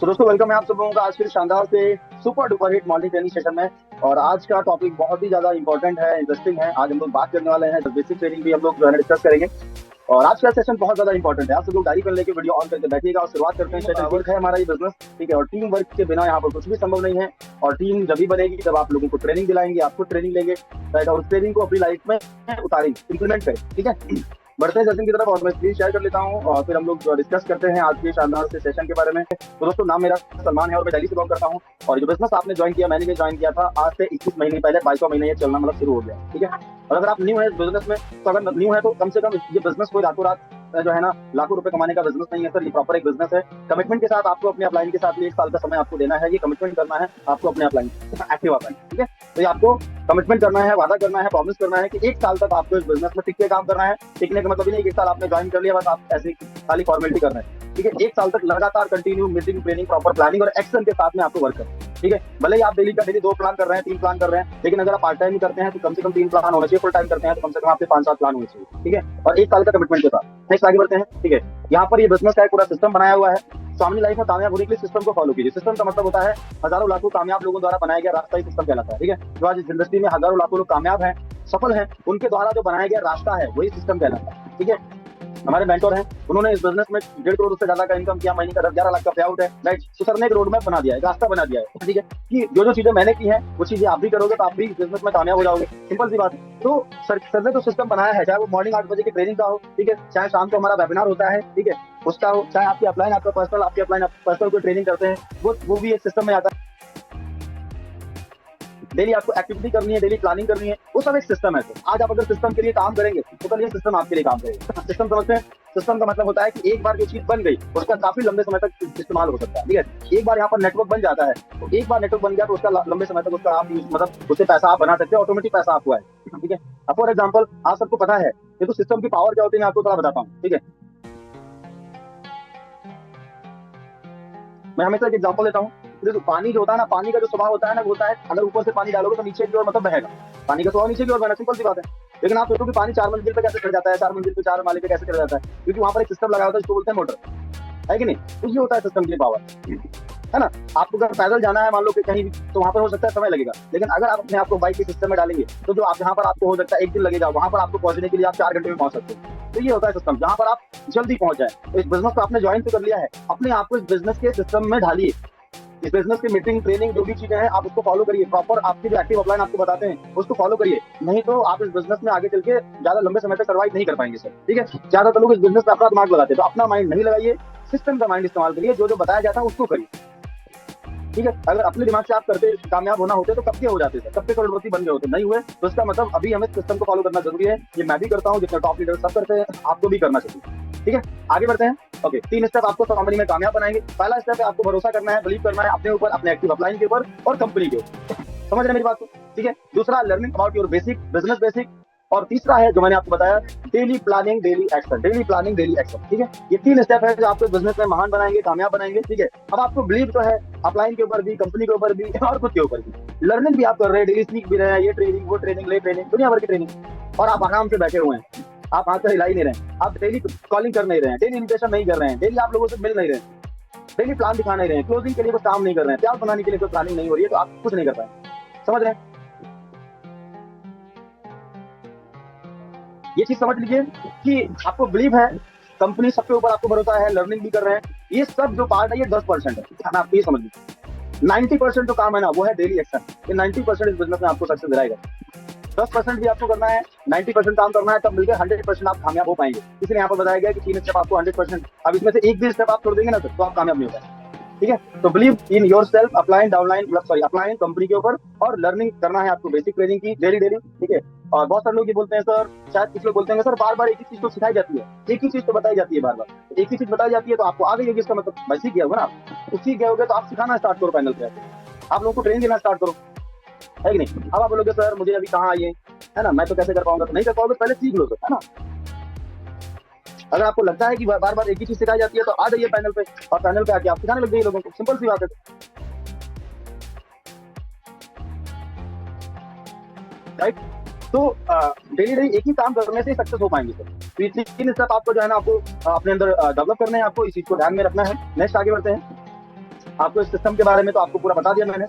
तो दोस्तों वेलकम है आप सब लोगों का आज फिर शानदार से super duper hit morning training session में। और आज का टॉपिक बहुत ही ज्यादा इंपॉर्टेंट है, इंटरेस्टिंग है। आज हम लोग बात करने वाले हैं बेसिक ट्रेनिंग भी हम लोग जो है डिस्कस करेंगे। और आज का सेशन बहुत ज्यादा इंपॉर्टेंट है। आप सब लोग डायरी पेन लेके वीडियो ऑन करके बैठिएगा और शुरुआत करते हैं। सेशन वर्क है हमारा ये बिजनेस, ठीक है। और टीम वर्क के बिना यहाँ पर कुछ भी संभव नहीं है। और टीम जब भी बनेगी जब आप लोगों को ट्रेनिंग दिलाएंगे, आपको ट्रेनिंग लेंगे, राइट। और उस ट्रेनिंग को अपनी लाइफ में उतारेंगे, इंप्लीमेंट करें, ठीक है। बढ़ते हैं सेशन की तरफ और मैं स्क्रीन शेयर कर लेता हूँ और फिर हम लोग डिस्कस करते हैं आज के शानदार से सेशन के बारे में। तो दोस्तों नाम मेरा सलमान है और मैं दिल्ली से बिलोंग करता हूँ। और जो बिजनेस आपने ज्वाइन किया, मैंने भी ज्वाइन किया था आज से 21 महीने पहले, 22वां महीना ये चलना मतलब शुरू हो गया, ठीक है। और अगर आप न्यू है बिजनेस में, तो अगर न्यू है तो कम से कम ये बिजनेस कोई रातों रात जो है ना लाखों रुपए कमाने का बिजनेस नहीं है सर। ये प्रॉपर एक बिजनेस है। कमिटमेंट के साथ आपको अपने अपलाइन के साथ 1 साल का समय आपको देना है। ये कमिटमेंट करना है आपको अपने अपलाइन एक्टिव अपलाइन, ठीक है। तो ये आपको कमिटमेंट करना है, वादा करना है, प्रॉमिस करना है कि 1 साल तक आपको इस बिजनेस में टिक के काम करना है। टिकने का मतलब नहीं 1 साल आपने ज्वाइन कर लिया बस आप ऐसे खाली फॉर्मेलिटी कर रहे हैं, ठीक है। 1 साल तक लगातार continue meeting, training, proper planning और एक्शन के साथ में आपको वर्क करना है, ठीक है। भले ही आप डेली का डेली 2 प्लान कर रहे हैं, 3 प्लान कर रहे हैं, लेकिन अगर आप पार्ट टाइम ही करते हैं तो कम से कम 3 प्लान होना चाहिए। फुल टाइम करते हैं तो कम से कम आपके 5-7 प्लान होने चाहिए, ठीक है। और 1 साल का कमिटमेंट के साथ नेक्स्ट आगे बढ़ते हैं, ठीक है। यहाँ पर ये बिजनेस का एक पूरा सिस्टम बनाया हुआ है। तो अपनी लाइफ में कामयाब होने के लिए सिस्टम को फॉलो कीजिए। सिस्टम का मतलब होता है हजारों लाखों कामयाब लोगों द्वारा बनाया गया रास्ता ही सिस्टम कहलाता है, ठीक है। जो आज इस इंडस्ट्री में हजारों लाखों लोग कामयाब हैं, सफल हैं, उनके द्वारा जो बनाया गया रास्ता है वही सिस्टम कहलाता है, ठीक है। हमारे मेंटोर हैं, उन्होंने इस बिजनेस में 1.5 करोड़ से ज्यादा का इनकम किया, महीने का 10-11 लाख का पे आउट है, राइट। तो सर ने एक रोड मैप बना दिया है, रास्ता बना दिया है, ठीक है, कि जो जो चीजें मैंने की हैं वो चीजें आप भी करोगे तो आप भी इस बिजनेस में कामयाब हो जाओगे। सिंपल सी बात है। तो सर ने तो सिस्टम बनाया है, चाहे वो मॉर्निंग 8 बजे की ट्रेनिंग का हो, ठीक है, चाहे शाम को हमारा वेबिनार होता है, ठीक है, उसका हो, चाहे आपकी अपलाइन आपका पर्सनल आपकी अपलाइन पर्सनल कोई ट्रेनिंग करते हैं, वो भी एक सिस्टम में आता है। डेली आपको एक्टिविटी करनी है, डेली प्लानिंग करनी है, वो सब एक सिस्टम है। तो आज आप अगर सिस्टम के लिए काम करेंगे तो कल ये सिस्टम आपके लिए काम करेगा। सिस्टम समझते हैं? सिस्टम का मतलब होता है कि एक बार जो चीज बन गई उसका काफी लंबे समय तक इस्तेमाल हो सकता है, ठीक है। एक बार यहाँ पर नेटवर्क बन जाता है तो एक बार नेटवर्क बन गया तो उसका लंबे समय तक उसका आप मतलब उससे पैसा आप बना सकते हैं, ऑटोमेटिक पैसा आपको आए, ठीक है। अब फॉर एग्जाम्पल आप सबको पता है ये तो सिस्टम की पावर क्या होती है, मैं आपको थोड़ा बताता हूँ, ठीक है। मैं हमेशा एक एग्जांपल देता हूँ। देखो पानी जो होता है ना, पानी का जो स्वभाव होता है ना, वो होता है अगर ऊपर से पानी डालोगे तो नीचे की ओर मतलब बहेगा। पानी का स्वभाव नीचे की ओर बहना, सिंपल सी बात है। लेकिन आप सोचो कि पानी 4 मंजिल पे कैसे चढ़ जाता है, 4 मंजिल पे 4 माले पे कैसे चढ़ जाता है, क्योंकि वहां पर एक सिस्टम लगा होता है जिसको बोलते हैं मोटर, है कि नहीं। तो ये होता है सिस्टम की पावर, है ना। आपको अगर पैदल जाना है मान लो कि कहीं भी, तो वहां पर हो सकता है समय लगेगा, लेकिन अगर आप अपने आपको बाइक के सिस्टम में डालेंगे तो जो आप जहाँ पर आपको हो सकता है 1 दिन लगेगा, वहां पर आपको पहुंचने के लिए आप 4 घंटे में पहुंच सकते हैं। तो ये होता है सिस्टम, जहां पर आप जल्दी पहुंच जाए। तो इस बिजनेस को आपने ज्वाइन तो कर लिया है, अपने आप को इस बिजनेस के सिस्टम में ढालिए। इस बिजनेस की मीटिंग, ट्रेनिंग, जो भी चीजें हैं आप उसको फॉलो करिए। प्रॉपर आपकी जो एक्टिव अपलाइन आपको बताते हैं उसको फॉलो करिए, नहीं तो आप इस बिजनेस में आगे चल के ज्यादा लंबे समय तक सर्वाइव नहीं कर पाएंगे सर, ठीक है। ज्यादातर लोग इस बिजनेस में अपना दिमाग लगाते हैं, तो अपना माइंड नहीं लगाइए, सिस्टम का माइंड इस्तेमाल करिए। जो जो बताया जाता है उसको करिए, ठीक है। अगर अपने दिमाग से आप करते कामयाब होना होते तो कब के हो जाते थे, कब के करोड़पति बन गए होते, नहीं हुए। तो इसका मतलब अभी हमें सिस्टम को फॉलो करना जरूरी है। ये मैं भी करता हूँ, जितने टॉप लीडर सब करते हैं, आपको भी करना चाहिए, ठीक है। आगे बढ़ते हैं। ओके, 3 स्टेप आपको कंपनी में कामयाब बनाएंगे। पहला स्टेप है आपको भरोसा करना है, बिलीव करना है अपने ऊपर, अपने एक्टिव अपलाइन के ऊपर और कंपनी के ऊपर। समझ रहे हैं मेरी बात को, ठीक है। दूसरा learning about your basic business basic. और तीसरा है जो मैंने आपको बताया, daily planning daily action, daily planning daily action, ठीक है। ये 3 स्टेप है जो आपको बिजनेस में महान बनाएंगे, कामयाब बनाएंगे, ठीक है। अब आपको बिलीव जो है अपलाइन के ऊपर भी, कंपनी के ऊपर भी और खुद के ऊपर भी। लर्निंग भी आप कर रहे हैं, डेली सीख भी रहे हैं, ये ट्रेनिंग वो ट्रेनिंग ले ट्रेनिंग दुनिया भर की ट्रेनिंग, और आप आराम से बैठे हुए हैं। आप हाथ से हिला ही नहीं रहे हैं, आप डेली कॉलिंग कर नहीं रहे हैं, डेली इन्विटेशन नहीं कर रहे हैं, डेली आप लोगों से मिल नहीं रहे हैं, डेली प्लान दिखा नहीं रहे हैं, क्लोजिंग के लिए कोई काम नहीं कर रहे हैं, प्यार बनाने के लिए कोई प्लानिंग नहीं हो रही है, तो आप कुछ नहीं कर पाए। समझ रहे हैं? ये चीज समझ लीजिए कि आपको बिलीव है, कंपनी सबके ऊपर आपको भरोसा है, लर्निंग भी कर रहे हैं। ये सब जो पार्ट है ये 10% है, मैं आपको ये समझ लीजिए। 90% जो काम है ना वो है डेली एक्शन। ये 90% इस बिजनेस में आपको सक्सेस दिलाएगा। 10% भी आपको करना है, 90% काम करना है, तब मिलकर 100% आप कामयाब हो पाएंगे। इसलिए यहाँ पर बताया गया कि 3 स्टेप आपको 100%, अब इसमें से एक भी स्टेप आप छोड़ देंगे ना तो आप कामयाब नहीं हो पाएंगे, ठीक है। तो believe in your self, upline downline sorry upline company के ऊपर, और लर्निंग करना है आपको बेसिक ट्रेनिंग की डेली डेली, ठीक है। और बहुत सारे लोग ये बोलते हैं सर, शायद कुछ लोग बोलते हैं सर बार बार एक ही चीज तो सिखाई जाती है, एक ही चीज तो बताई जाती है, बार बार एक ही चीज बताई जाती है, तो आपको आ गई होगी, इसका मतलब भाई सीख गया होगा ना आप। तो सीख गए होगे तो आप सिखाना स्टार्ट करो, पैनल पे आप लोगों को ट्रेनिंग देना स्टार्ट करो, है कि नहीं। अब आप बोलोगे सर मुझे अभी कहाँ आइए, है ना, मैं तो कैसे कर पाऊंगा, तो नहीं कर पाओगे, पहले सीख लो सर, है ना। अगर आपको लगता है कि बार बार एक ही चीज सिखाई जाती है तो आ जाइए पैनल पे, और पैनल पे आके आप सिखाने लग जाइए लोगों को, सिंपल सी बात है, राइट। तो डेली डेली एक ही काम करने से सक्सेस हो पाएंगे सर। तो ये 3 स्टेप आपको जो है ना आपको अपने अंदर डेवलप करने हैं, आपको इस चीज को ध्यान में रखना है। नेक्स्ट आगे बढ़ते हैं। आपको इस सिस्टम के बारे में तो आपको पूरा बता दिया मैंने।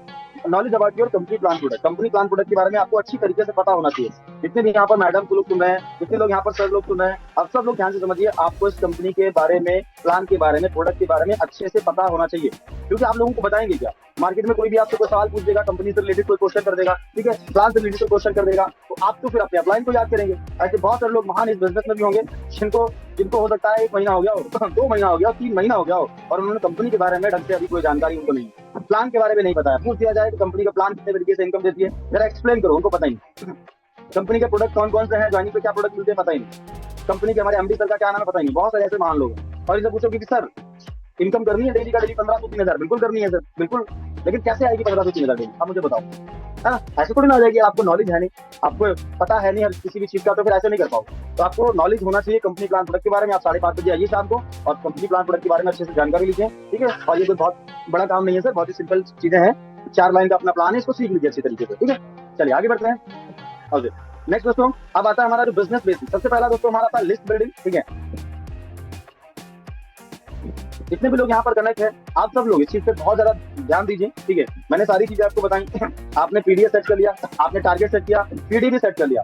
Knowledge about your company plan product, company plan product के बारे में आपको अच्छी तरीके से पता होना चाहिए। जितने भी यहाँ पर मैडम को लोग सुन रहे हैं, जितने लोग यहाँ पर सर लोग सुन रहे हैं, अब सब लोग ध्यान से समझिए, आपको इस कंपनी के बारे में, प्लान के बारे में, प्रोडक्ट के बारे में अच्छे से पता होना चाहिए। क्योंकि आप लोगों को बताएंगे क्या, मार्केट में कोई भी आपसे कोई सवाल पूछ देगा, कंपनी से रिलेटेड कोई क्वेश्चन कर देगा, ठीक है, प्लान से रिलेटेड क्वेश्चन कर देगा, तो आप तो फिर अपने अपलाइन को याद करेंगे। ऐसे बहुत सारे लोग महान इस बिजनेस में भी होंगे जिनको जिनको हो सकता है 1 महीना हो गया हो, 2 महीना हो गया, 3 महीना हो गया हो, और उन्होंने कंपनी के बारे में ढंग से अभी कोई जानकारी उनको नहीं, प्लान के बारे में नहीं पता है। पूछ दिया जाए कि कंपनी का प्लान कितने तरीके से इनकम देती है, जरा एक्सप्लेन करो, उनको पता ही नहीं। कंपनी के प्रोडक्ट कौन कौन से हैं, ज्वाइनिंग पे क्या प्रोडक्ट मिलते हैं, पता ही नहीं। कंपनी के हमारे एमडी सर का क्या नाम है, पता ही नहीं। बहुत सारे ऐसे महान लोग हैं, और इनसे पूछो कि सर इनकम करनी है डेली का, डेली 1500 3000, बिल्कुल करनी है सर, बिल्कुल, लेकिन कैसे आएगी 1500 3000 डेली, आप मुझे बताओ, है ना। ऐसे थोड़ी ना आ जाएगी, आपको नॉलेज है नहीं, आपको पता है नहीं हर किसी भी चीज का, तो फिर ऐसे नहीं कर पाओ। तो आपको नॉलेज होना चाहिए कंपनी प्लान प्रोडक्ट के बारे में। आप 5:30 बजे आइए शाम को, और कंपनी प्लान प्रोडक्ट के बारे में अच्छे से जानकारी लीजिए, ठीक है। और ये कोई बहुत बड़ा काम नहीं है सर, बहुत ही सिंपल चीजें हैं, 4 लाइन का अपना प्लान है, इसको सीख लीजिए अच्छी तरीके से, ठीक है। चलिए आगे बढ़ते हैं। ओके, नेक्स्ट दोस्तों, अब आता है हमारा जो बिजनेस बेसिक। सबसे पहला दोस्तों हमारा था लिस्ट बिल्डिंग, ठीक है। जितने भी लोग यहाँ पर कनेक्ट है, आप सब लोग इस चीज पे बहुत ज्यादा ध्यान दीजिए, ठीक है। मैंने सारी चीजें आपको बताई। आपने पीडीएफ सेट कर लिया, आपने टारगेट सेट किया, पीडी भी सेट कर लिया,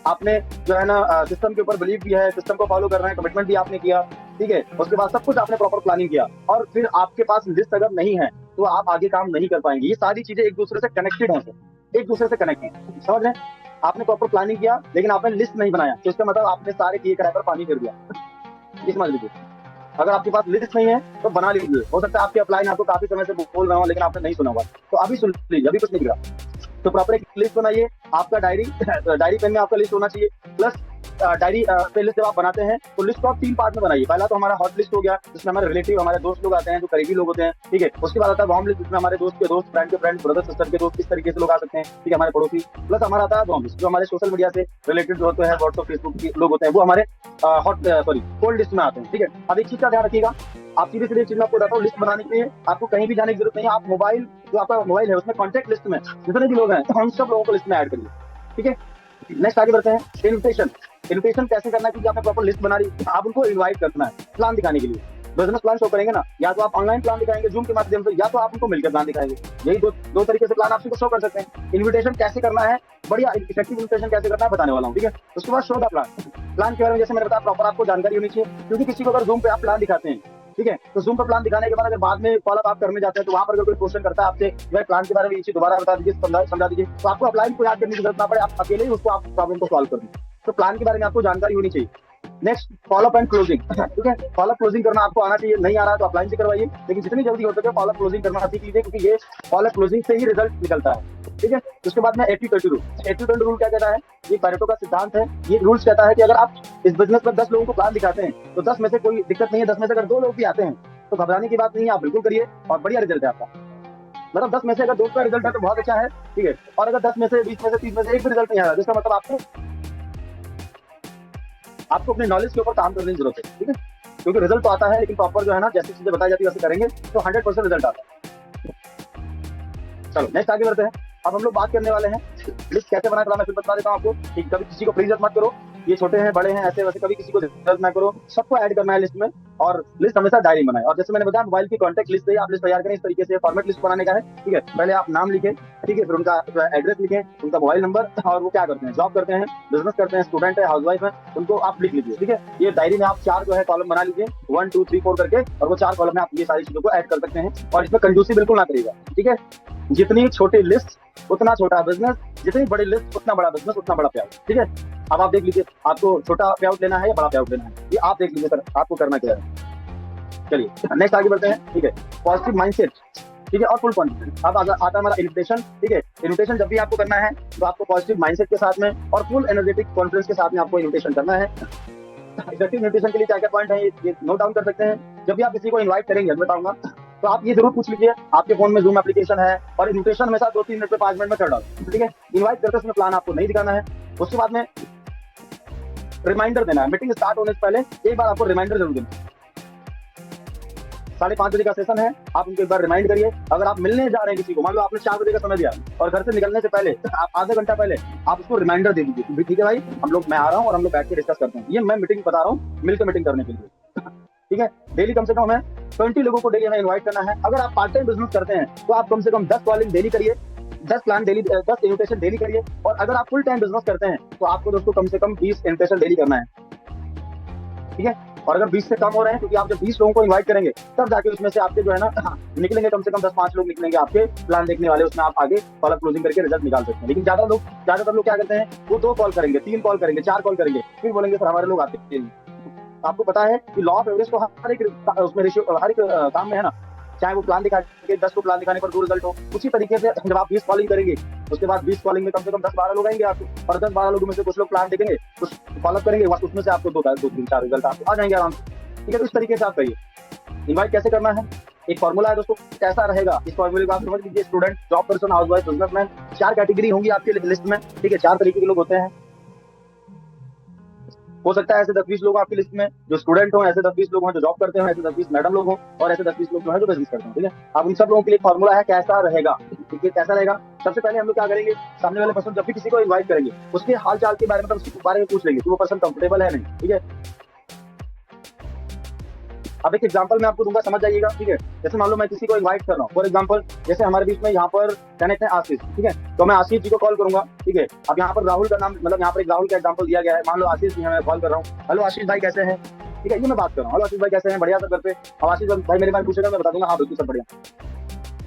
आपने जो है ना सिस्टम के ऊपर बिलीव भी है, सिस्टम को फॉलो कर रहे हैं, कमिटमेंट भी आपने किया, ठीक है। उसके बाद सब कुछ आपने प्रॉपर प्लानिंग किया, और फिर आपके पास लिस्ट अगर नहीं है तो आप आगे काम नहीं कर पाएंगे। ये सारी चीजें एक दूसरे से कनेक्टेड है, एक दूसरे से कनेक्ट है, समझ रहे हैं। आपने प्रॉपर प्लानिंग किया, लेकिन आपने लिस्ट नहीं बनाया, तो इसका मतलब आपने सारे किए कराए पर पानी फिर दिया, ये समझ लीजिए। अगर आपके पास लिस्ट नहीं है तो बना लीजिए। हो सकता है आपके अपलाइन आपको काफी समय से बोल रहा हूँ, लेकिन आपने नहीं सुना हुआ, तो अभी सुन लीजिए, अभी कुछ नहीं गिरा। तो प्रॉपर एक लिस्ट बनाइए। आपका डायरी पेन में आपका लिस्ट होना चाहिए, प्लस डायरी पे लिस्ट जब आप बनाते हैं तो लिस्ट को आप 3 पार्ट में बनाइए। पहला तो हमारा हॉट लिस्ट हो गया, जिसमें हमारे रिलेटिव, हमारे दोस्त लोग आते हैं, जो करीबी लोग होते हैं, ठीक है। उसके बाद आता है वार्म लिस्ट, जिसमें हमारे दोस्त के दोस्त, फ्रेंड के फ्रेंड, ब्रदर सिस्टर के दोस्त, किस तरीके से लोग आ सकते हैं, ठीक है, हमारे पड़ोसी। प्लस हमारा आता है वार्म लिस्ट, जो हमारे सोशल मीडिया से रिलेटेड जो होते हैं, व्हाट्सएप फेसबुक के लोग होते हैं, वो हमारे कोल्ड लिस्ट में आते हैं, ठीक है। अब एक चीज का ध्यान रखिएगा, आप सीधे सीधे चीज में आपको बताता हूँ, लिस्ट बनाने के लिए आपको कहीं भी जाने की जरूरत नहीं है। आप मोबाइल, जो आपका मोबाइल है, उसमें कॉन्टेक्ट लिस्ट में जितने भी लोग हैं, तो हम सब लोगों को लिस्ट में ऐड करिए, ठीक है। नेक्स्ट आगे बढ़ते हैं। इन्विटेशन, इन्विटेशन कैसे करना है, क्योंकि आपने प्रॉपर लिस्ट बना ली, आप उनको इनवाइट करना है प्लान दिखाने के लिए। बिजनेस प्लान शो करेंगे ना, या तो आप ऑनलाइन प्लान दिखाएंगे जूम के माध्यम से, या तो आप उनको मिलकर प्लान दिखाएंगे। यही दो तरीके से प्लान आप शो कर सकते हैं। इन्विटेशन कैसे करना है, बढ़िया इफेक्टिव इन्विटेशन कैसे करना है बताने वाला हूँ, ठीक है। उसके बाद शो द प्लान, प्लान के बारे में जैसे मैंने बताया, प्रॉपर आपको जानकारी होनी चाहिए। क्योंकि किसी को अगर जूम पे आप प्लान दिखाते हैं, ठीक है, तो जूम पर प्लान दिखाने के बाद अगर बाद में फॉलोअप आप करने जाते हैं, तो वहां पर अगर कोई क्वेश्चन करता है आपसे, भाई प्लान के बारे में ये चीज दोबारा बता दीजिए, समझा दीजिए, तो आपको अपलाइन को याद करने की जरूरत ना पड़े, आप अकेले ही उसको आप प्रॉब्लम को सॉल्व कर दीजिए। तो प्लान के बारे में आपको जानकारी होनी चाहिए। नेक्स्ट फॉलोअप एंड क्लोजिंग, ठीक है। फॉलोअप क्लोजिंग करना आपको आना चाहिए, नहीं आ रहा है तो अपलाइन से करवाइए, लेकिन जितनी जल्दी हो सके फॉलोअप क्लोजिंग करना सीख लीजिए, क्योंकि ये फॉलोअप क्लोजिंग से ही रिजल्ट निकलता है, ठीक है। उसके बाद में 80-20 रूल, 80-20 रूल क्या कहता है, ये पैरेटो का सिद्धांत है। ये रूल्स कहता है कि अगर आप इस बिजनेस में 10 लोगों को प्लान दिखाते हैं, तो 10 में से कोई दिक्कत नहीं है, 10 में से अगर 2 लोग भी आते हैं तो घबराने की बात नहीं है, आप बिल्कुल करिए और बढ़िया रिजल्ट है आपका। मतलब 10 में से अगर 2 का रिजल्ट है तो बहुत अच्छा है, ठीक है। और अगर 10 में से, 20 में से, 30 में से एक भी रिजल्ट नहीं आ रहा, जिसका मतलब आपको अपने नॉलेज के ऊपर काम करने की जरूरत है, ठीक है। क्योंकि रिजल्ट तो आता है, लेकिन प्रॉपर जो है ना, जैसी चीजें बताई जाती है वैसे करेंगे तो 100% रिजल्ट आता है। चलो नेक्स्ट आगे बढ़ते हैं। अब हम लोग बात करने वाले हैं लिस्ट कैसे बनाए, मैं फिर बता देता हूँ आपको। ठीक, कभी किसी को प्लीज मत करो, ये छोटे हैं बड़े हैं ऐसे वैसे, कभी किसी को जज ना करो, सबको ऐड करना है लिस्ट में। और लिस्ट हमेशा डायरी बनाए। और जैसे मैंने बताया, मोबाइल की कॉन्टैक्ट लिस्ट है, आप लिस्ट तैयार करें इस तरीके से। फॉर्मेट लिस्ट बनाने का है, ठीक है। पहले आप नाम लिखें, ठीक है, फिर उनका एड्रेस लिखें, उनका मोबाइल नंबर, और वो क्या करते हैं, जॉब करते हैं, बिजनेस करते हैं, स्टूडेंट है, हाउसवाइफ है, उनको आप लिख लीजिए, ठीक है। ये डायरी में आप 4 जो है कॉलम बना लीजिए, 1 2 3 4 करके, और वो 4 कॉलम में आप ये सारी चीजों को ऐड कर सकते हैं। और इसमें कंजूसी बिल्कुल ना करिएगा, ठीक है। जितनी छोटी लिस्ट उतना छोटा बिजनेस, जितनी बड़ी लिस्ट उतना बड़ा बिजनेस, उतना बड़ा पे आउट, ठीक है। अब आप देख लीजिए, आपको छोटा पे आउट लेना है या बड़ा पे आउट लेना है, ये आप देख लीजिए सर, आपको करना क्या है। चलिए नेक्स्ट आगे बढ़ते हैं, ठीक है। पॉजिटिव माइंडसेट, ठीक है, और फुल कॉन्फिडेंस। अब आता है हमारा इन्विटेशन, ठीक है। इन्विटेशन जब भी आपको करना है तो आपको पॉजिटिव माइंडसेट के साथ में और फुल एनर्जेटिक कॉन्फिडेंस के साथ में आपको इन्विटेशन करना है। इफेक्टिव इन्विटेशन के लिए क्या क्या पॉइंट है, ये नोट डाउन कर सकते हैं। जब भी आप किसी को इन्वाइट करेंगे, बताऊंगा, तो आप ये जरूर पूछ लीजिए, आपके फोन में जूम एप्लीकेशन है, और इन्विटेशन हमेशा 2-3 मिनट पे 5 मिनट में कर डालो, ठीक है। इन्वाइट करते समय प्लान आपको नहीं दिखाना है। उसके बाद में रिमाइंडर देना है, मीटिंग स्टार्ट होने से पहले एक बार आपको रिमाइंडर जरूर देना है। 5:30 बजे का सेशन है, आप उनको एक बार रिमाइंड करिए। अगर आप मिलने जा रहे हैं किसी को, मान लो आपने 4 बजे का समय दिया, और घर से निकलने से पहले आप आधा घंटा पहले आप उसको रिमाइंडर दे दीजिए, ठीक है भाई, हम लोग, मैं आ रहा हूँ और हम लोग बैठ के डिस्कस करते हैं। ये मैं मीटिंग बता रहा हूँ, मिलकर मीटिंग करने के लिए, ठीक है। डेली कम से कम हमें 20 लोगों को डेली हमें इनवाइट करना है। अगर आप पार्ट टाइम बिजनेस करते हैं तो आप कम से कम 10 कॉलिंग डेली करिए, 10 प्लान डेली, 10 इन्विटेशन डेली करिए। और अगर आप फुल टाइम बिजनेस करते हैं तो आपको दोस्तों कम से कम 20 इन्विटेशन डेली करना है, ठीक है। और अगर 20 से कम हो रहे हैं, क्योंकि आप जब 20 लोगों को इनवाइट करेंगे तब जाके उसमें से आपके जो है ना निकलेंगे कम से कम 10-5 लोग निकलेंगे आपके प्लान देखने वाले, उसमें आप आगे कॉल क्लोजिंग करके रिजल्ट निकाल सकते हैं। लेकिन ज्यादातर लोग क्या करते हैं, वो 2 कॉल करेंगे, 3 कॉल करेंगे, 4 कॉल करेंगे, फिर बोलेंगे सर हमारे लोग आते हैं। आपको पता है कि लॉ ऑफ एवरेज तो हर एक उसमें रेशियो हर एक काम में है ना, चाहे वो प्लान दिखा के 10 को प्लान दिखाने पर 2 रिजल्ट हो, उसी तरीके से जब आप 20 कॉलिंग करेंगे उसके बाद 20 कॉलिंग में कम से कम 10-12 लोग आएंगे आपको, और 10-12 लोगों में से कुछ लोग प्लान देखेंगे, कुछ फॉलोअप करेंगे, उसमें से आपको 2-3-4 रिजल्ट आपको आ जाएंगे आराम से, ठीक है। तो इस तरीके से आप करिए। इनवाइट कैसे करना है, एक फॉर्मूला है दोस्तों, कैसा रहेगा इस फॉर्मूले को आप समझ लीजिए। Student, job person, housewife, businessman, 4 category होंगी आपकी लिस्ट में, ठीक है। 4 तरीके के लोग होते हैं। हो सकता है ऐसे 10-20 लोग आपकी लिस्ट में जो स्टूडेंट हो, ऐसे 10-20 लोग हैं जो जॉब करते हो, ऐसे 10-20 मैडम लोग हो, और ऐसे 10-20 लोग जो है जो बिजनेस करते हैं, ठीक है। अब इन सब लोगों के लिए फॉर्मूला है कैसा रहेगा, ठीक है। कैसा रहेगा, सबसे पहले हम लोग क्या करेंगे, सामने वाले पर्सन जब भी किसी को इन्वाइट करेंगे उसके हाल चाल के बारे में, उसके बारे में पूछ लेंगे कि वो पर्सन कंफर्टेबल है नहीं, ठीक है। अब एक एग्जांपल मैं आपको दूंगा, समझ जाइएगा, ठीक है। जैसे मान लो मैं किसी को इनवाइट कर रहा हूँ, फॉर एग्जांपल जैसे हमारे बीच में यहाँ पर कनेक्ट है आशीष, ठीक है। तो मैं आशीष जी को कॉल करूंगा, ठीक है। अब यहाँ पर राहुल का नाम, मतलब यहाँ पर एक राहुल का एग्जांपल दिया गया है। मान लो आशीष जी, मैं कॉल कर रहा हूँ, हेलो आशीष भाई कैसे हैं, ठीक है। ये मैं बात कर रहा हूँ, हेलो आशीष भाई कैसे हैं, बढ़िया सब घर पे। अब आशीष भाई मेरे बारे में पूछेगा, मैं बता दूंगा हाँ बिल्कुल सब बढ़िया,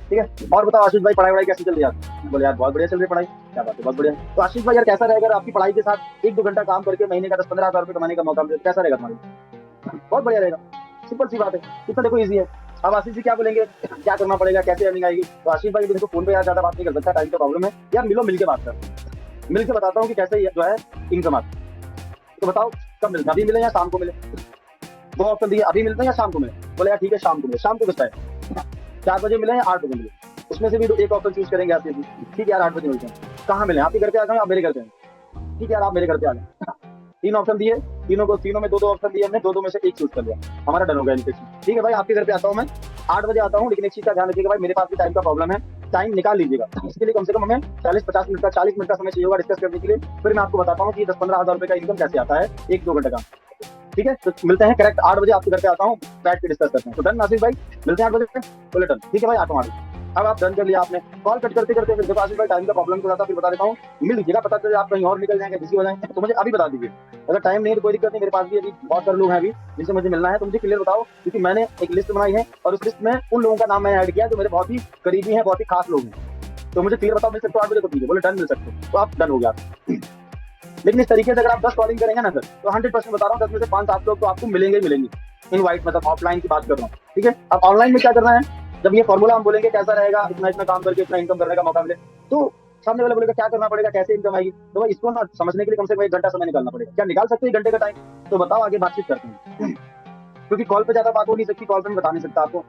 ठीक है। और बताओ आशीष भाई पढ़ाई कैसी चल रही है यार, बोले यार बहुत बढ़िया चल रही है पढ़ाई, क्या बात है, बहुत बढ़िया। तो आशीष भाई यार कैसा रहेगा आपकी पढ़ाई के साथ 1-2 घंटा काम करके महीने का 10-15 हज़ार रुपये कमाने का मौका मिले, कैसा रहेगा तुम्हारे, बहुत बढ़िया रहेगा, सिंपल सी बात है, इतना देखो इजी है। अब आशीष जी क्या बोलेंगे, क्या करना पड़ेगा, कैसे अर्निंग आएगी। तो आशीष भाई देखो फोन पे यार ज्यादा बात नहीं कर सकता, टाइम का प्रॉब्लम है यार, मिलो मिलके बात कर, मिलके बताता हूँ कि कैसे जो है इनकम आती है। तो बताओ कब मिलना, अभी मिले या शाम को मिले, 2 ऑप्शन दिए, अभी मिलते हैं या शाम को मिले। बोले यार ठीक है शाम को मिले, शाम को किस टाइम, 4 बजे मिले या 8 बजे मिले, उसमें से भी एक ऑप्शन चूज करेंगे आशीष जी, ठीक है यार 8 बजे मिलते हैं। कहाँ मिले, आपके घर पे आ जाओ, आप मेरे घर पे आए, ठीक है यार आप मेरे घर पे आ जाए। 3 ऑप्शन दिए, तीनों में 2-2 ऑप्शन दिए हमने, 2 में से एक चूज कर लिया, हमारा डन हो गया, ठीक है भाई। आपके घर पे आता हूँ मैं 8 बजे आता हूँ, लेकिन एक चीज का ध्यान रखिएगा भाई, मेरे पास भी टाइम का प्रॉब्लम है, टाइम निकाल लीजिएगा। इसके लिए कम से कम हमें 40-50 मिनट का 40 मिनट का समय चाहिए होगा डिस्कस करने के लिए। फिर मैं आपको बताता हूँ कि 10-15 हज़ार रुपए का इनकम कैसे आता है 1-2 घंटे का, ठीक है। तो मिलते हैं करेक्ट 8 बजे आपके घर पे आता हूँ, बैठ के डिस्कस करते हैं। तो डन आशीष भाई, मिलते हैं 8 बजे, बोले डन, ठीक है भाई आता हूँ 8 बजे। अब आप डन कर लिया आपने, कॉल कट करते करते फिर देखो आशीष भाई टाइम का प्रॉब्लम हो जाता, फिर बता देता हूँ, मिल लीजिएगा, पता चले आप कहीं और निकल जाएंगे, बिजी हो जाएंगे, तो मुझे अभी बता दीजिए। अगर टाइम नहीं है तो कोई दिक्कत नहीं, मेरे पास भी अभी बहुत सारे लोग हैं अभी जिनसे मुझे मिलना है, तो मुझे क्लियर बताओ, क्योंकि मैंने एक लिस्ट बनाई है और उस लिस्ट में उन लोगों का नाम मैंने ऐड किया जो मेरे बहुत ही करीबी हैं, बहुत ही खास लोग हैं। तो मुझे क्लियर बताओ, मिल सकते हो 8 बजे, तो ठीक है, बोले डन मिल सकते हो, तो आप डन हो गया। लेकिन इस तरीके से अगर आप 10 कॉलिंग करेंगे ना सर, तो 100% बता रहा हूँ 10 में से 5-7 लोग तो आपको मिलेंगे ही मिलेंगे, इनवाइट, मतलब ऑफलाइन की बात कर रहा हूँ, ठीक है। अब ऑनलाइन में क्या करना है, जब ये फॉर्मूला हम बोलेंगे कैसा रहेगा, इतना काम करके इतना इनकम करने का मौका मिले, तो सामने वाला बोलेगा क्या करना पड़ेगा, कैसे इनकम आएगी। तो भाई इसको ना समझने के लिए कम से कम 1 घंटा समय निकालना पड़ेगा। क्या निकाल सकते हैं 1 घंटे का टाइम, तो बताओ, आगे बातचीत करते हैं, क्योंकि कॉल पे ज्यादा बात हो नहीं सकती, कॉल पे मैं बता नहीं सकता आपको।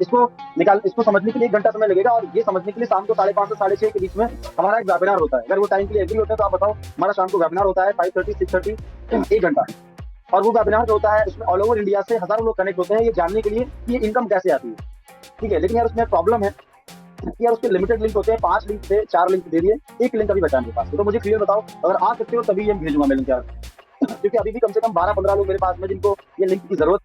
इसको समझने के लिए 1 घंटा समय लगेगा, और ये समझने के लिए शाम को 5:30 से 6:30 के बीच में हमारा एक वेबिनार होता है। अगर वो टाइम के लिए एग्री होते हैं तो आप बताओ, हमारा शाम को वेबिनार होता है 5:30-6:30, 1 घंटा। और वो वेबिनार जो होता है उसमें ऑल ओवर इंडिया से हजारों लोग कनेक्ट होते हैं, ये जानने के लिए कि ये इनकम कैसे आती है, ठीक है। लेकिन यार उसमें प्रॉब्लम है कि यार उसके लिमिटेड लिंक होते हैं, 5 लिंक थे, 4 लिंक दे दिए, 1 लिंक अभी बचा मेरे पास। तो मुझे क्लियर बताओ, अगर आ सकते हो तभी ये भेजूंगा मैं लिंक यार, क्योंकि अभी भी कम से कम 12-15 लोग मेरे पास में जिनको ये लिंक की जरूरत,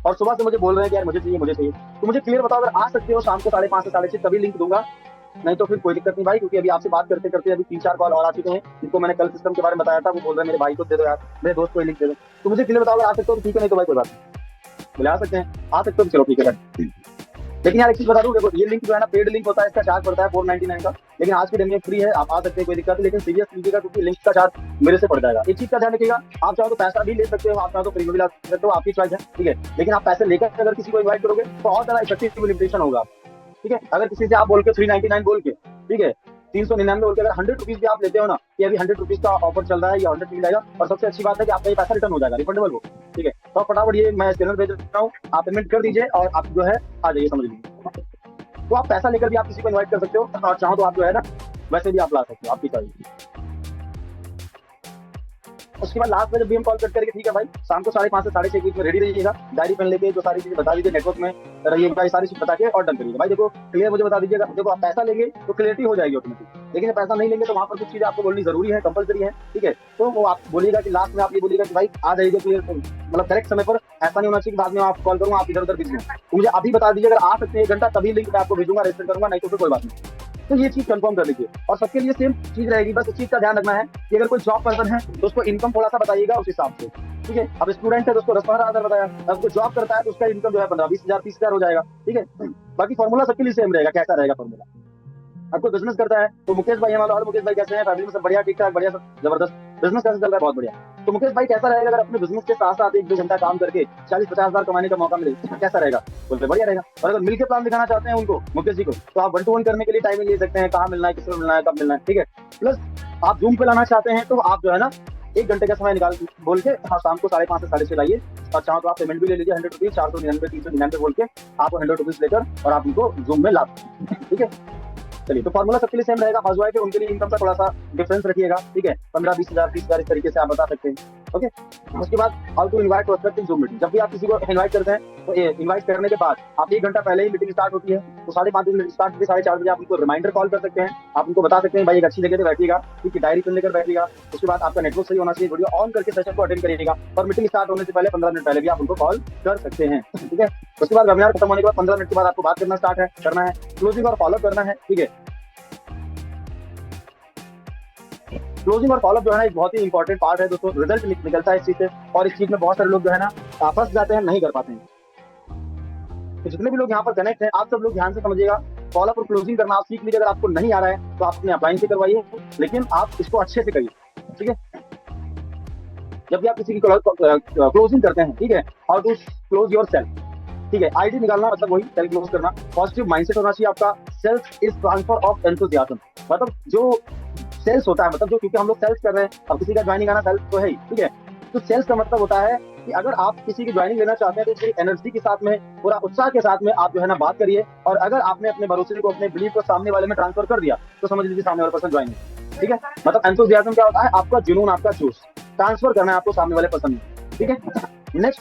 और सुबह से मुझे बोल रहे हैं कि यार मुझे चाहिए। तो मुझे क्लियर बताओ, अगर आ सकते हो शाम को 5:30 से 6:30 तभी लिंक दूंगा, नहीं तो फिर कोई दिक्कत नहीं भाई, क्योंकि अभी आपसे बात करते करते अभी 3-4 कॉल और आ चुके हैं, जिनको मैंने कल सिस्टम के बारे में बताया था, वो बोल रहे हैं मेरे भाई को दे दो यार, मेरे दोस्त को लिंक दे दो। तो मुझे क्लियर बताओ, अगर आ सकते हो तो ठीक है, नहीं तो भाई कोई बात नहीं, बोले आ सकते हैं, आ सकते हो चलो ठीक है। लेकिन यार एक चीज बता दूं, देखो ये लिंक जो है ना पेड लिंक होता है, इसका चार्ज पड़ता है 499 का, लेकिन आज के दिन में फ्री है, आप आ सकते हैं, कोई दिक्कत नहीं। लेकिन सीरियस लीजिएगा, क्योंकि लिंक का चार्ज मेरे से पड़ जाएगा। एक चीज का ध्यान रखिएगा, आप चाहो तो पैसा भी ले सकते हो, आप चाहो तो फ्री में भी ला सकते हो, आपकी चॉइस है, ठीक है। लेकिन आप पैसे लेकर अगर किसी को इन्वाइट करोगे तो बहुत ज्यादा इफेक्टिव इन्विटेशन होगा, ठीक है। अगर किसी से आप बोल के 399 बोल के, ठीक है, 399 बोल के अगर 100 रुपीज भी आप लेते हो ना, कि अभी 100 रुपीज का ऑफर चल रहा है, या 100 मिल जाएगा, और सबसे अच्छी बात है कि आपका ये पैसा रिटर्न हो जाएगा, रिफंडेबल हो, ठीक है। तो फटाफट ये मैं चैनल भेज देता हूँ, आप पेमेंट कर दीजिए और आप जो है आ जाइए, समझ लीजिए। तो आप पैसा लेकर भी आप किसी को इनवाइट कर सकते हो, और चाहो तो आप जो है ना वैसे भी आप ला सकते हो, आपकी चॉइस। उसके बाद लास्ट में जब भी हम कॉल कट करेंगे, ठीक है भाई, शाम को 5:30 से 6:30 के बीच में रेडी रहिएगा, डायरी पेन लेके जो सारी चीजें बता दीजिए, नेटवर्क में रहिएगा, ये सारी चीज बता के और डन करिएगा भाई। देखो क्लियर मुझे बता दीजिएगा, देखो आप पैसा लेंगे तो क्लियरिटी हो जाएगी ऑटोमेटिक। लेकिन जब पैसा नहीं लेंगे तो वहाँ पर कुछ चीजें आपको बोलनी जरूरी है, कंपलसरी है, ठीक है। तो वो आप बोलिएगा कि लास्ट में आप ये बोलिएगा कि भाई आ जाइएगा क्लियर, मतलब करेक्ट समय पर। ऐसा नहीं होना चाहिए कि बाद में आप कॉल करूंगा आप इधर उधर बिजी हो। तो मुझे अभी बता दीजिए, अगर आ सकते हैं 1 घंटा तभी लिंक मैं आपको भेजूंगा, रजिस्टर करूंगा, नहीं तो फिर कोई बात नहीं। तो ये चीज कंफर्म कर लीजिए। और सबके लिए सेम चीज रहेगी, बस इस चीज का ध्यान रखना है कि अगर कोई जॉब पर्सन है तो उसको इनकम थोड़ा सा बताइएगा उस हिसाब से, ठीक है। अब स्टूडेंट है तो उसको 10-15 हजार बताया, अब कोई जॉब करता है तो उसका इनकम जो है 15-20 हजार 30 हजार हो जाएगा, ठीक है। बाकी फॉर्मूला सबके लिए सेम रहेगा। कैसा रहेगा फॉर्मूला? आपको बिजनेस करता है तो मुकेश भाई हमारा, और मुकेश भाई कैसे हैं, फैमिली में सब बढ़िया, ठीक ठाक, बढ़िया, सब जबरदस्त। बिजनेस कैसे चल रहा है? बहुत बढ़िया। तो मुकेश भाई कैसा रहेगा अगर अपने बिजनेस के साथ साथ 1-2 घंटा काम करके 40-50 हजार कमाने का मौका मिले, कैसा रहेगा? बोलते बढ़िया रहेगा। और अगर मिलकर प्लान दिखाना चाहते हैं उनको, मुकेश जी को, तो आप 1 to 1 करने के लिए टाइमिंग ले सकते हैं, कहाँ मिलना है, किसको मिलना है, कब मिलना है, ठीक है। प्लस आप जूम पे लाना चाहते हैं तो आप जो है ना 1 घंटे का समय निकाल बोल के, हाँ, शाम को 5:30 से 6:30 लाइए। और चाहो तो आप पेमेंट भी ले लीजिए 100 रुपीज, 499 399 बोल के आप 100 रुपीज लेकर और आप उनको जूम में ला, ठीक है। चलिए, तो फॉर्मूला सबके लिए सेम रहेगा। हाउसवाइफ है उनके लिए इनकम का थोड़ा सा डिफरेंस रखिएगा, ठीक है। 15-20 हजार 30 हजार इस तरीके से आप बता सकते हैं, ओके। उसके बाद how to invite prospective Zoom meeting. जब भी आप किसी को इनवाइट करते हैं तो इनवाइट करने के बाद आप 1 घंटा पहले ही मीटिंग स्टार्ट होती है, तो 5:30 बजे स्टार्ट होती है, 4:30 बजे आप उनको रिमाइंडर कॉल कर सकते हैं। आप उनको बता सकते हैं भाई एक अच्छी जगह पे बैठिएगा, ठीक है, डायरी पेन लेकर बैठिएगा। उसके बाद आपका नेटवर्क सही होना चाहिए, वीडियो ऑन करके सेशन को अटेंड करिएगा। और मीटिंग स्टार्ट होने से पहले 15 मिनट पहले भी आप उनको कॉल कर सकते हैं, ठीक है। उसके बाद वेबिनार खत्म होने के बाद 15 मिनट के बाद आपको बात करना स्टार्ट करना है, क्लोजिंग और फॉलो करना है, ठीक है। क्लोजिंग और फॉलोअप जो है ना एक बहुत ही इंपॉर्टेंट पार्ट है दोस्तों। रिजल्ट निकलता है इस चीज से, और इस चीज में बहुत सारे लोग जो है ना फंस जाते हैं, नहीं कर पाते हैं। तो जितने भी लोग यहाँ पर कनेक्ट हैं, आप सब लोग ध्यान से समझिएगा। फॉलोअप और क्लोजिंग करना आप सीख लीजिए। अगर आपको नहीं आ रहा है तो आप अपने अपलाइन से करवाइए, लेकिन आप इसको अच्छे से करिए, ठीक है। जब भी आप किसी की क्लोजिंग करते हैं, ठीक है, how to close your self, ठीक है। आईडी निकालना मतलब वही सेल्फ क्लोज करना। पॉजिटिव माइंडसेट होना चाहिए आपका। Self is transfer of enthusiasm, मतलब जो सेल्स होता है, मतलब जो, क्योंकि हम लोग सेल्स कर रहे हैं, अब किसी का ज्वाइनिंग आना सेल्स तो है ही, ठीक है। तो सेल्स का मतलब होता है कि अगर आप किसी की ज्वाइनिंग लेना चाहते हैं तो पूरी एनर्जी के साथ में, पूरा उत्साह के साथ में आप जो है ना बात करिए। और अगर आपने अपने भरोसे को, अपने बिलीफ को सामने वाले में ट्रांसफर कर दिया तो समझ लीजिए सामने वाला पर्सन ज्वाइनिंग, ठीक है। मतलब एंथुसियाज्म क्या होता है? आपका जुनून, आपका जोश ट्रांसफर करना है आपको सामने वाले पर्सन में, ठीक है। Next,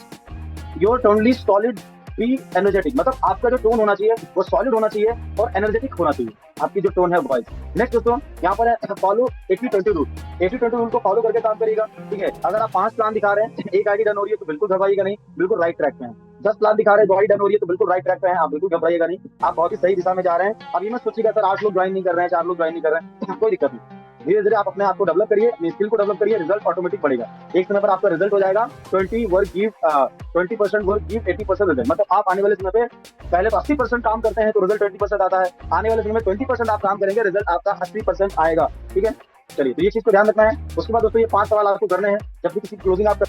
your tonally solid be energetic, मतलब आपका जो टोन होना चाहिए वो सॉलिड होना चाहिए और एनर्जेटिक होना चाहिए, आपकी जो टोन है वॉइस। नेक्स्ट दोस्तों यहाँ पर है फॉलो 80-20 रूल। 80-20 रूल को फॉलो करके काम करिएगा, ठीक है। अगर आप 5 प्लान दिखा रहे हैं, एक आईडी डन हो रही है तो बिल्कुल घबराइएगा नहीं, बिल्कुल राइट ट्रैक पे हैं। 10 प्लान दिखा रहे हैं, 2 आईडी डन हो रही है तो बिल्कुल राइट ट्रैक पे हैं, आप बिल्कुल घबराइएगा नहीं, आप बहुत ही सही दिशा में जा रहे हैं। अब ये मत सोचिएगा सर 8 लोग ज्वाइन नहीं कर रहे हैं, 4 लोग ज्वाइन नहीं कर रहे हैं, कोई दिक्कत नहीं। धीरे धीरे आप अपने आप को डेवलप करिए, अपनी स्किल को डेवलप करिए, रिजल्ट ऑटोमेटिक बढ़ेगा। एक समय पर आपका रिजल्ट हो जाएगा 20% वर्क गिव 80% रिजल्ट। मतलब आप आने वाले समय पे पहले तो 80% काम करते हैं तो रिजल्ट 20% आता है, आने वाले समय में 20% आप काम करेंगे, रिजल्ट आपका 80% आएगा, ठीक है। चलिए, तो ये चीज को ध्यान रखना है। उसके बाद दोस्तों ये 5 सवाल आपको करने हैं जब भी किसी क्लोजिंग आप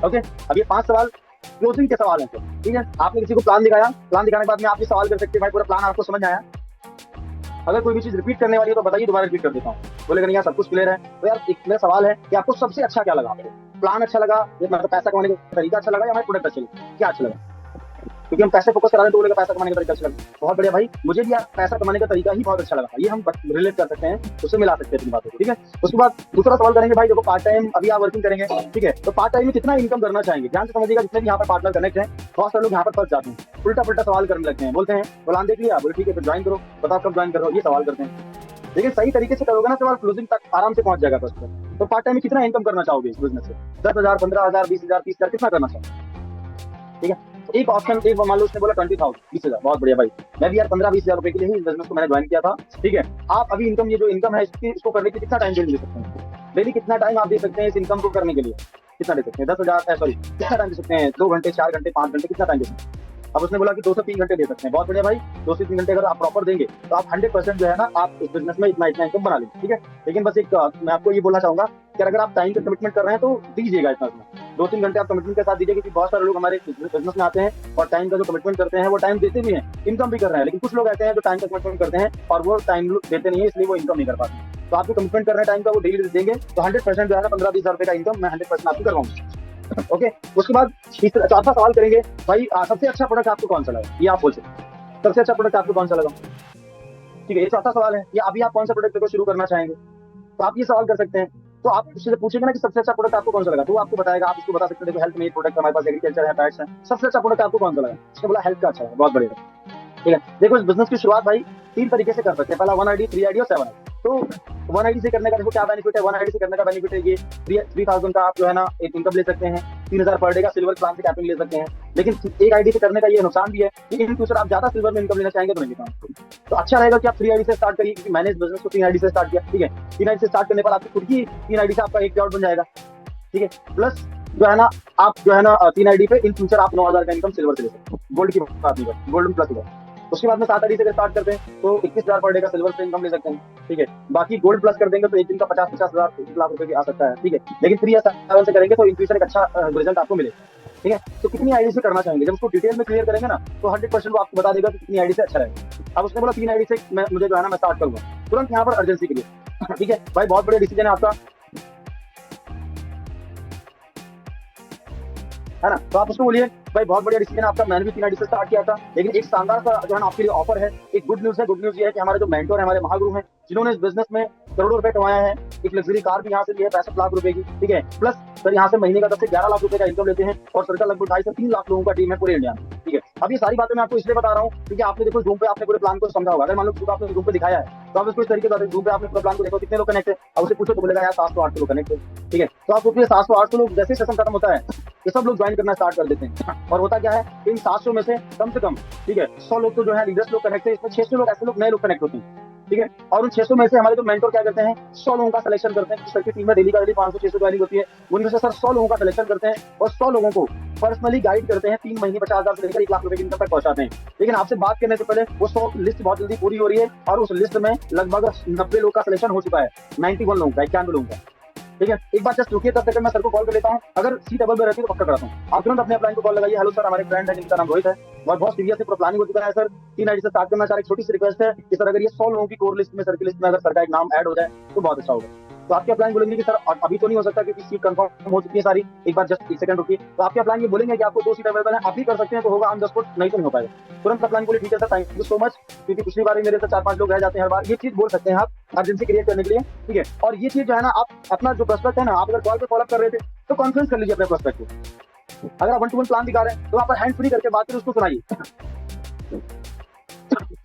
ओके। अब ये 5 सवाल क्लोजिंग के सवाल हैं, ठीक है। आपने किसी को प्लान दिखाया, प्लान दिखाने के बाद में आप ये सवाल कर सकते हैं, भाई पूरा प्लान आपको समझ आया? अगर कोई भी चीज रिपीट करने वाली है तो बताइए, दोबारा रिपीट कर देता हूँ। बोलेगा नहीं यार सब कुछ क्लियर है, तो यार एक मेरा सवाल है कि आपको सबसे अच्छा क्या लगा? आपको प्लान अच्छा लगा, मतलब पैसा कमाने का तरीका अच्छा लगा, या हमारे प्रोडक्ट अच्छे लगे? क्या अच्छा लगा? क्योंकि हम पैसे फोकस करा रहे हैं तो बोलेगा पैसा कमाने का तरीका अच्छा लगा। बहुत बढ़िया भाई, मुझे भी यार पैसा कमाने का तरीका ही बहुत अच्छा लगा, ये हम रिलेट कर सकते हैं, उससे मिला सकते हैं अपनी बातों को, ठीक है। उसके बाद दूसरा सवाल करेंगे, भाई देखो पार्ट टाइम अभी आप वर्किंग करेंगे, ठीक है, तो पार्ट टाइम में कितना इनकम करना चाहेंगे? ध्यान से समझिएगा, जितने भी यहाँ पर पार्टनर कनेक्ट हैं, बहुत सारे लोग यहाँ पर फंस जाते हैं, उल्टा पुल्टा सवाल करने लगते हैं, बोलते हैं प्लान देख लिया, बोले ठीक है तो ज्वाइन करो, बताओ कब ज्वाइन कर रहे हो, ये सवाल करते हैं। लेकिन सही तरीके से करोगे ना सवाल, क्लोजिंग तक आराम से पहुंच जाएगा फर्स्ट पर। तो पार्ट टाइम में कितना इनकम करना चाहोगे इस बिजनेस से? 10,000, 15,000, 20,000, 30,000, कितना करना चाहोगे? ठीक है, तो एक ऑप्शन, एक मान लो उसने बोला 20,000, 20,000, बहुत बढ़िया भाई। मैं भी यार 15-20 हजार रुपए के लिए ही इस बिजनेस को मैंने ज्वाइन किया था, ठीक है। आप अभी इनकम, ये जो इनकम है इसको करने के कितना टाइम दे सकते हैं? डेली कितना टाइम आप दे सकते हैं इस इनकम को करने के लिए? कितना दे सकते हैं? 10,000, सॉरी, कितना टाइम दे सकते हैं? 2 घंटे, 4 घंटे, 5 घंटे, कितना टाइम दे सकते हैं? अब उसने बोला कि 2 से 3 घंटे दे सकते हैं, बहुत बढ़िया भाई। 2 से 3 घंटे अगर आप प्रॉपर देंगे तो आप 100% जो है ना आप इस बिजनेस में इतना इनकम बना लेंगे, ठीक है। लेकिन बस एक मैं आपको ये बोलना चाहूंगा कि अगर आप टाइम का कमिटमेंट कर रहे हैं तो दीजिएगा इतना। 2-3 घंटे आप कमिटमेंट के साथ दीजिए, क्योंकि बहुत सारे लोग हमारे बिजनेस में आते हैं और टाइम का जो कमिटमेंट करते हैं वो टाइम देते भी हैं, इनकम भी कर रहे हैं। लेकिन कुछ लोग ऐसे हैं जो टाइम का कमिटमेंट करते हैं और वो टाइम देते नहीं है, इसलिए वो इनकम नहीं कर पाते। तो आप जो कमिटमेंट कर रहे हैं टाइम का, वो डेली देंगे तो 100% जो है ना 15-20 हजार रुपए का इनकम मैं 100% आपको करवाऊंगा, ओके। उसके बाद चौथा सवाल करेंगे, भाई सबसे अच्छा प्रोडक्ट आपको कौन सा लगा? ये आप बोल सकते हैं, सबसे अच्छा प्रोडक्ट आपको कौन सा लगा? ठीक है, ये चौथा सवाल है। या अभी आप कौन सा प्रोडक्ट को शुरू करना चाहेंगे? तो आप ये सवाल कर सकते हैं। तो आप उससे पूछेंगे ना कि सबसे अच्छा प्रोडक्ट आपको कौन सा लगा, तो वो आपको बताएगा। आप इसको बता सकते हैं देखो हेल्थ में ये प्रोडक्ट हमारे पास एग्रीकल्चर है, पैट्स है, सबसे अच्छा प्रोडक्ट आपको कौन सा लगा? उसने बोला हेल्थ का अच्छा है, बहुत बढ़िया। ठीक है। देखो इस बिजनेस की शुरुआत भाई 3 तरीके से कर सकते हैं, पहला 1 आईडी, 3 आईडी और 7 आईडी। तो 1 आईडी से करने का देखो क्या बेनिफिट है, 1 आईडी से करने का बेनिफिट है ये 3000 का आप जो है ना एक इनकम ले सकते हैं, 3000 पर डे का सिल्वर प्लान से कैपिंग ले सकते हैं। लेकिन एक आईडी से करने का ये नुकसान भी है कि इन फ्यूचर आप ज्यादा सिल्वर में इनकम लेना चाहेंगे तो नहीं ले पाएंगे। तो अच्छा रहेगा कि आप 3 आईडी से स्टार्ट करिए, क्योंकि मैंने इस बिजनेस को 3 आईडी से स्टार्ट किया। ठीक है, 3 आईडी से स्टार्ट करने पर आपकी खुद की 3 आईडी से आपका एक प्लॉट बन जाएगा। ठीक है, प्लस जो है ना आप जो है ना 3 आईडी पे इन फ्यूचर आप 9000 का इनकम सिल्वर से ले सकते हैं, गोल्ड की बात नहीं कर, गोल्डन प्लस होगा। उसके बाद में 7 आईडी से स्टार्ट करते हैं तो 21,000 पर डे का सिल्वर से इनकम ले सकते हैं। ठीक है, बाकी गोल्ड प्लस कर देंगे तो एक दिन का 50,000 1 लाख रुपए भी आ सकता है। ठीक है, लेकिन 3 या 7 से करेंगे तो इन फ्यूचर एक अच्छा रिजल्ट आपको मिलेगा। ठीक है, तो कितनी आईडी से करना चाहेंगे, जब उसको डिटेल में क्लियर करेंगे ना तो 100% वो आपको बता देगा कि कितनी आईडी से अच्छा रहेगा। अब उसने बोला 3 आईडी से मुझे जो है ना मैं स्टार्ट करूंगा, तुरंत यहाँ पर अर्जेंसी के लिए। ठीक है भाई, बहुत बड़े डिसीजन है आपका, है ना। तो आप उसको बोलिए भाई बहुत बढ़िया डिसीजन आपका, मैंने भी 3 आईडी से स्टार्ट किया था, लेकिन एक शानदार सा जो है ना आपके लिए ऑफर है। एक गुड न्यूज है, गुड न्यूज ये है कि हमारे जो मेंटोर है, हमारे महागुरु हैं, जिन्होंने इस बिजनेस में करोड़ों रुपए कमाया है, एक लग्जरी कार भी यहाँ से ली है 65 लाख रुपए की। ठीक है, प्लस सर यहाँ से महीने का 10 से 11 लाख रुपए का इनकम लेते हैं और सर का लगभग 2.5 से 3 लाख लोगों का टीम है पूरे इंडिया में। ठीक है, अब ये सारी बातें मैं आपको इसलिए बता रहा हूँ क्योंकि आपने देखो जूम पे आपने पूरे प्लान को समझा होगा। अगर मान लो आपने जूम पे दिखाया है तो आप इसको इस तरीके से जूम पे आपने पूरे प्लान को देखो कितने लोग कनेक्ट है, अब उसे पूछो तो बोलेगा यार 700-800 लोग कनेक्ट है। ठीक है, तो आप सोचिए 700-800 लोग जैसे सेशन खत्म होता है ये सब लोग ज्वाइन करना स्टार्ट कर देते हैं। और होता क्या है, इन 700 में से कम, ठीक है 100 लोग तो जो है लीडर्स लोग कनेक्ट है, इसमें 600 लोग ऐसे लोग नए लोग कनेक्ट होते हैं। ठीक है, और उन 600 में से हमारे जो मेंटोर क्या करते हैं, 100 लोगों का सिलेक्शन करते हैं। सर की टीम में डेली का डेली 500-600 ज्वाइनिंग होती है, उनमें से सर 100 लोगों का सिलेक्शन करते हैं और 100 लोगों को पर्सनली गाइड करते हैं। 3 महीने 50,000 से लेकर 1 लाख रुपए की इनकम तक पहुंचाते हैं। लेकिन आपसे बात करने से पहले वो 100 लिस्ट बहुत जल्दी पूरी हो रही है और उस लिस्ट में लगभग 90 लोग का सिलेक्शन हो चुका है, 91 लोगों का, 91 लोगों का। ठीक है, एक बार जस्ट रुकिए, तब तक मैं सर को कॉल कर लेता हूँ, अगर सी टेबल पे रहती है तो पक्का कराता हूँ। आप तुरंत अपने अपलाइन को कॉल लगाइए। हेलो सर, हमारे फ्रेंड है जिनका नाम रोहित है और बहुत सीरियस है, प्लानिंग हो चुका है सर, 3 आईडी से स्टार्ट करना चाह रहे। छोटी सी रिक्वेस्ट है कि सर अगर ये 100 लोगों की कोर लिस्ट में, सर की लिस्ट में अगर सर का एक नाम ऐड हो जाए तो बहुत अच्छा होगा। तो आपके अपलाइन बोलेंगे कि सर अभी तो नहीं हो सकता क्योंकि सीट कंफर्म हो चुकी है सारी, एक बार जस्ट 1 सेकंड रुकिए। तो आपके अपलाइन ये बोलेंगे कि आपको 2 सीट अवेलेबल है, आप भी कर सकते हैं तो होगा ऑन द स्पॉट, नहीं तो नहीं हो पाएगा। तुरंत अपलाइन बोले ठीक है sir, thank you so much, क्योंकि पिछली बार मेरे से 4-5 लोग रह जाते हैं हर बार। ये चीज बोल सकते हैं आप अर्जेंसी क्रिएट करने के लिए। ठीक है, और ये चीज जो है ना आप अपना जो प्रोस्पेक्ट है ना, आप अगर कॉल पे फॉलोअप कर रहे थे तो कॉन्फ्रेंस कर लीजिए अपने प्रोस्पेक्ट को। अगर आप 1-to-1 प्लान दिखा रहे हैं तो वहाँ पर हैंड फ्री करके बात करिए, उसको सुनाइए।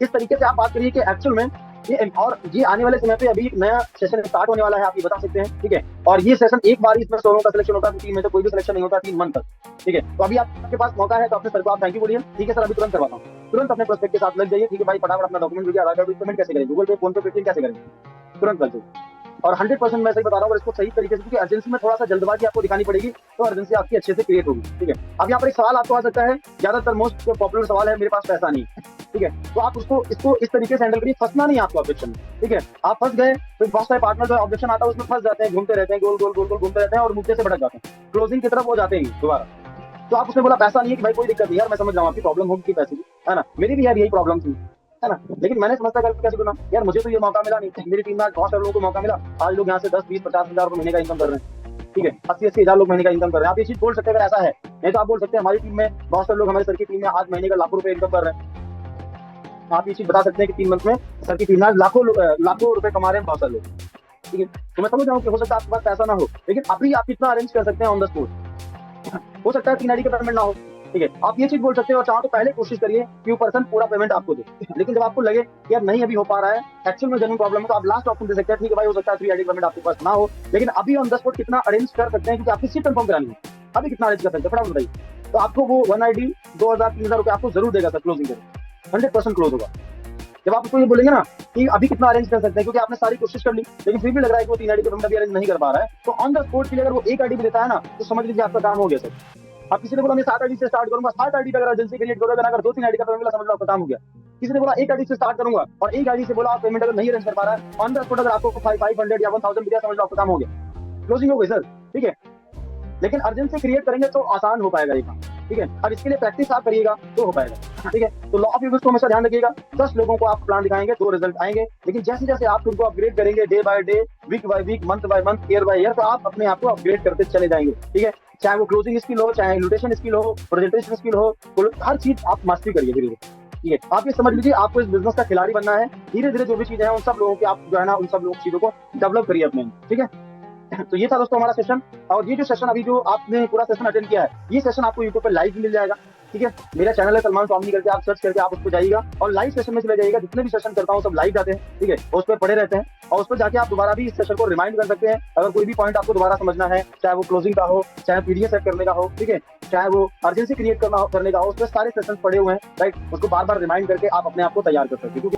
इस तरीके से आप बात करिए कि एक्चुअल में ये, और ये आने वाले समय पे अभी एक नया सेशन स्टार्ट होने वाला है, आप ये बता सकते हैं। ठीक है, और ये सेशन एक बार इसमें 100 लोगों का सिलेक्शन होता है, टीम में तो कोई भी सिलेक्शन नहीं होता 3 मंथ तक। ठीक है, तो अभी आपके पास मौका है तो अपने सर को आप थैंक यू बोलिए। ठीक है सर, अभी तुरंत करवाता हूँ, तुरंत अपने प्रोस्पेक्ट के साथ लग जाइए। ठीक है भाई, फटाफट अपना डॉक्यूमेंट लीजिए, आधार कार्ड, पेमेंट कैसे करेंगे, गूगल पे, फोन पे, पेटीएम कैसे करेंगे, तुरंत कर दीजिए। और 100% मैं सही बता रहा हूँ, और इसको सही तरीके से, क्योंकि अर्जेंसी में थोड़ा सा जल्दबाजी आपको दिखानी पड़ेगी तो अर्जेंसी आपकी अच्छे से क्रिएट होगी। ठीक है, अब यहाँ पर एक सवाल आपको आ सकता है, ज्यादातर मोस्ट पॉपुलर सवाल है, मेरे पास पैसा नहीं। ठीक है, तो आप इसको इस तरीके से हैंडल करिए, फंसना नहीं है आपको ऑब्जेक्शन में। ठीक है, आप फंस गए तो बहुत सारे पार्टनर जो ऑब्जेक्शन आता है उसमें फंस जाते हैं, घूमते रहते हैं, गोल गोल गोल गोल घूमते रहते हैं और मुद्दे से भटक जाते हैं, क्लोजिंग की तरफ हो जाते हैं दोबारा। तो आप उसने बोला पैसा नहीं है कि भाई कोई दिक्कत नहीं यार, मैं समझ रहा हूँ आपकी प्रॉब्लम होगी कि पैसे की, है ना, मेरी भी यार यही प्रॉब्लम थी, है ना, लेकिन मैंने समझता कर कैसे सुना यार, मुझे तो ये मौका मिला नहीं, मेरी टीम में बहुत सारे लोगों को मौका मिला, आज लोग यहाँ से 10-20-50 हजार रुपए महीने का इनकम कर रहे हैं। ठीक है, 80-80 हजार लोग महीने का इनकम कर रहे हैं। आप ये चीज बोल सकते हैं अगर ऐसा है, नहीं तो आप बोल सकते हैं हमारी टीम में बहुत सारे लोग, हमारे सर की टीम में आज महीने का लाखों रुपए इनकम कर रहे हैं। आप ये चीज बता सकते हैं कि 3 मंथ में सर की टीम में लाखों रुपए कमा रहे हैं बहुत सारे लोग। ठीक है, तो मैं समझ रहा हूँ कि हो सकता है आपके पास पैसा ना हो, लेकिन अभी आप कितना अरेंज कर सकते हैं ऑन द स्पॉट। हो सकता है 3 आईडी का पेमेंट ना हो। ठीक है, आप ये चीज बोल सकते हैं और चाहो तो पहले कोशिश करिए कि पर्सन पूरा पेमेंट आपको दे, लेकिन जब आपको लगे कि यार नहीं अभी हो पा रहा है, एक्चुअल में जेन्युइन प्रॉब्लम है, तो आप लास्ट ऑप्शन दे सकते हैं। ठीक है भाई, हो सकता है 3 आईडी पेमेंट आपके पास ना हो, लेकिन अभी ऑन द स्पॉट कितना अरेंज कर सकते हैं, क्योंकि आपकी सीट कंफर्म करानी है, अभी कितना अरेंज कर सकते हैं फटाफट बताइए। तो आपको वो 1 आईडी 2,000-3,000 रुपए आपको जरूर देगा सर, क्लोजिंग करें 100% क्लोज होगा। जब आप उसको ये बोलेंगे ना कि अभी कितना अरेंज कर सकते हैं, क्योंकि आपने सारी कोशिश कर ली लेकिन फिर भी लग रहा है कि वो 3 आईडी का पेमेंट अभी अरेंज नहीं कर पा रहा है, तो ऑन द स्पॉट के लिए अगर वो 1 आईडी भी देता है ना तो समझ लीजिए आपका काम हो गया सर। आप किसी ने बोला मैं 7 आईडी से स्टार्ट करूंगा, 7 आईडी पे अगर एजेंसी क्रिएट करोगे, अगर 2-3 आईडी का पेमेंट मिला, समझ लो आपका काम हो गया। किसी ने बोला 1 आईडी से स्टार्ट करूंगा और 1 आईडी से बोला आप पेमेंट अगर नहीं अरेंज कर पा रहा है, ऑन द स्पॉट अगर आपको 500 या 1000 दिया, समझ लो आपका काम हो गया, क्लोजिंग हो गई सर। ठीक है, लेकिन अर्जेंसी क्रिएट करेंगे तो आसान हो पाएगा ये काम। ठीक है, और इसके लिए प्रैक्टिस आप करिएगा तो हो पाएगा। ठीक है, तो लॉ ऑफ यूज को हमेशा ध्यान रखिएगा, 10 लोगों को आप प्लान दिखाएंगे, 2 रिजल्ट आएंगे, लेकिन जैसे जैसे आप खुद को अपग्रेड करेंगे day by day, week by week, month by month, year by year, तो आप अपने आप को अपग्रेड करते चले जाएंगे। ठीक है, चाहे वो क्लोजिंग स्किल हो, चाहे इन्विटेशन स्किल हो, प्रेजेंटेशन स्किल हो, हर चीज आप मास्टरी करिए धीरे धीरे। ठीक है, आप ये समझ लीजिए आपको इस बिजनेस का खिलाड़ी बनना है, धीरे धीरे जो भी चीजें हैं उन सब लोगों की आप जो है ना, उन सब लोगों चीजों को डेवलप करिए अपने। ठीक है, तो ये था दोस्तों हमारा सेशन, और ये जो सेशन अभी जो आपने पूरा सेशन अटेंड किया है, ये सेशन आपको यूट्यूब पे लाइव मिल जाएगा। ठीक है। मेरा चैनल है सलमान स्वामी करके, आप सर्च करके आप उस पर जाइएगा और लाइव सेशन में चले जाइएगा। जितने भी सेशन करता हूँ सब लाइव जाते हैं, ठीक है, और उस पर पड़े रहते हैं और उस पर जाके आप दोबारा भी इस सेशन को रिमाइंड कर सकते हैं। अगर कोई भी पॉइंट आपको दोबारा समझना है, चाहे वो क्लोजिंग का हो, चाहे पीडीएफ सेट करने का हो, ठीक है, चाहे वो अर्जेंसी क्रिएट करने का हो, उस पर सारे सेशन पड़े हुए हैं, राइट। उसको बार बार रिमाइंड करके आप अपने आप को तैयार कर सकते हैं।